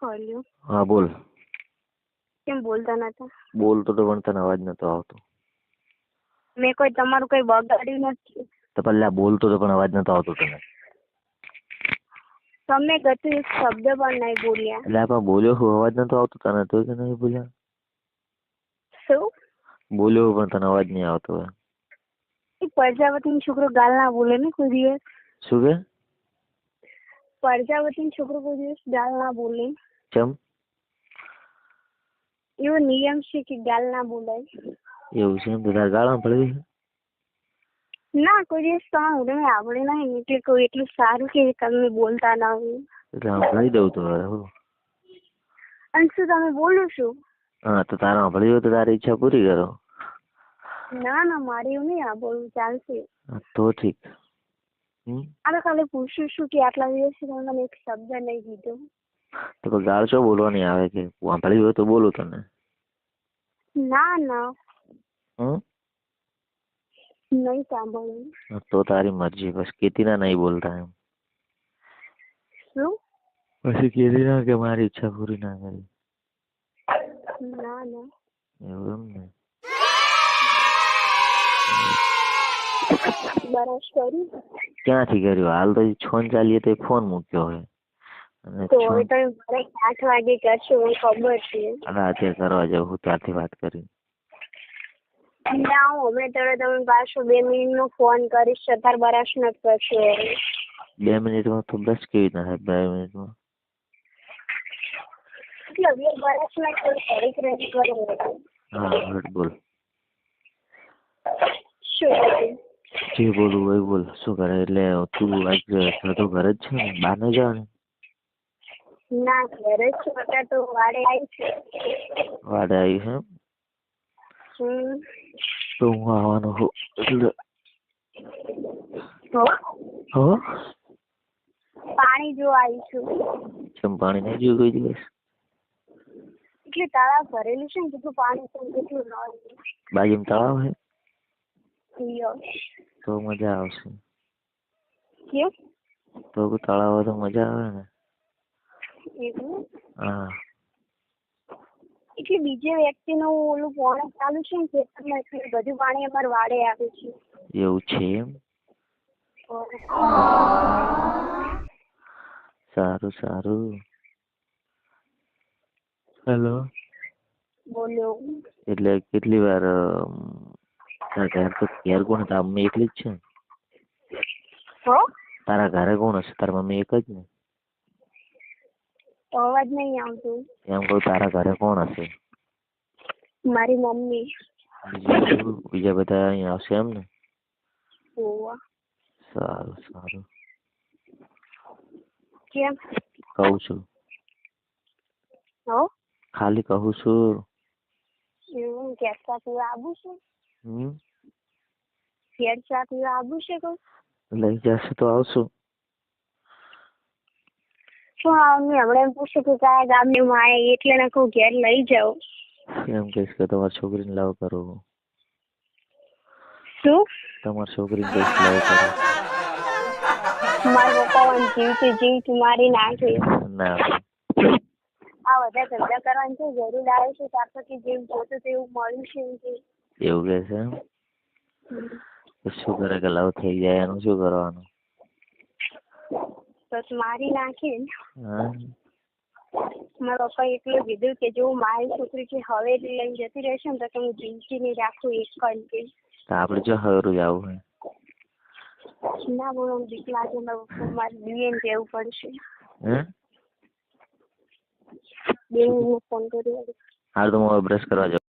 Hello. હા બોલ. કેમ બોલતા નતા? બોલતો તો પણ તને અવાજ નતો આવતો. મેં કોઈ તમારું કઈ બગાડ્યું નથી. તો પહેલા બોલતો તો પણ અવાજ નતો આવતો તને. તમે ગતું એક શબ્દ પણ નહીં બોલ્યા. એટલે આપણે બોલ્યો હું અવાજ નતો આવતો તને તો કે નહીં બોલ્યા? શું? બોલ્યો પણ તને અવાજ નહીં આવતો હોય. એ પ્રજાપતિનો છોકરો ગાલ ના બોલે ને કોઈ દિવસ. શું કે? પ્રજાપતિનો છોકરો કોઈ દિવસ ગાલ ના બોલે. કેમ? એવો નિયમ છે કે ગાલ ના બોલાય. એવું છે એમ? તો તારે ગાળા પડવી? ના, કોઈ દિવસ તમે આવડે નહીં એટલે કોઈ એટલું સારું કે તમે બોલતા ના હોય. એટલે સાંભળી દઉં તો હવે હું. અને શું તમે બોલો છો? હા તો તારે સાંભળી હોય તો તારી ઈચ્છા પૂરી કરો. ના ના, મારે એવું નહીં બોલવું ચાલશે. તો ઠીક. આ ખાલી પૂછું છું કે આટલા દિવસથી તમે મને એક શબ્દ નહીં કીધો. તો ગાળ શું બોલવાની આવે કે સાંભળી હોય તો બોલું તને. ના ના. નહીં સાંભળવું. તો તારી મરજી. બસ કીધી ના નહીં બોલતા એમ. શું? પછી કીધી ના કે મારી ઈચ્છા પૂરી ના કરી. ના ના. એવું એમ ને? બરાબર કર્યું. ક્યાંથી કર્યું? હાલ તો છોન ચાલીએ તો ફોન મૂક્યો હોય. તો હવે તમે 8 વાગે કરશો મને ખબર છે. રાતે કરવા જાવ હું ત્યારથી વાત કરી. ના, હું હમણાં તમે પાછો 2 મિનિટનો ફોન કરીશ. અત્યારે બરાશ નથી કરશો. 2 મિનિટમાં તો બસ કેવી રીતના થાય 2 મિનિટમાં? એટલે બરાશ ના કરો. હા બોલ. શું? જે બોલવું હોય બોલ. શું કરે? એટલે તું આજ તો ઘરે જ છે ને? બહાર નહીં જવાની? ના, ઘરે જ છું. અત્યારે તો વાડે આવી છે. વાડે આવી છે એમ? તો હું આવવાનો છું એટલે. પાણી જોવા આવી છું. કેમ પાણી નહીં જોયું કોઈ દિવસ? એટલે તળાવ ભરેલું છે ને કેટલું પાણી છે કેટલું ન. બાજુમાં તળાવ છે? યસ. તો મજા આવશે. કેમ? તો તળાવ હોય તો મજા આવે ને. એવું? હા. એટલે બીજે વ્યક્તિનું ઓલું પાણી ચાલુ છે ને ખેતરમાં એટલે બધું પાણી અમારે વાડે આવે છે. એવું છે એમ? સારું સારું. હેલો. બોલો. એટલે કેટલી વાર ઘેર કોણ તારા મમ્મી એકલી જ છે? તારા ઘરે કોણ હશે? તારા મમ્મી એક જ ને? અવાજ નહીં આવતો. એમ કહું તારા ઘરે કોણ હશે? મારી મમ્મી. બીજા બધા અહીંયા આવશે એમ ને? સારું સારું. કેમ? કહું છું. ખાલી કહું છું. એવું ઘેર ચા પીવા આવું છે? ઘેર ચા પીવા આવું છે કોઈ? લઈ જશે તો આવશું. શું હમણાં એમ પૂછ્યું કે કયા ગામની માં એટલે ને કહું ઘેર લઈ જાઓ. એમ કહીશ કે તમારી છોકરીને લવ કરો. શું? તમારી છોકરીને કહીશ લવ કરો. મારા પપ્પા જીવતી મારી નાખે. ના. આ બધા ધંધા કરવાની છે જરૂર આવે છે ત્યાર પછી જેમ જોતું તેવું મળ્યું છે એમ કે. એવું કે છે એમ? શું કરે કે લવ થઈ જાય એનું શું કરવાનું? બસ મારી નાખે. મારા પપ્પા એટલું કીધું કે જો મારી છોકરી કે હવે લઈને જતી રહેશે ને તો હું જિંદગી નહીં રાખું એક કંઈ. તો આપણે જો હરું જવું હોય. ના બોલો બીક લાગે મારે બેન જવું પડશે. હાલ તો હું બ્રશ કરવા જાઉં.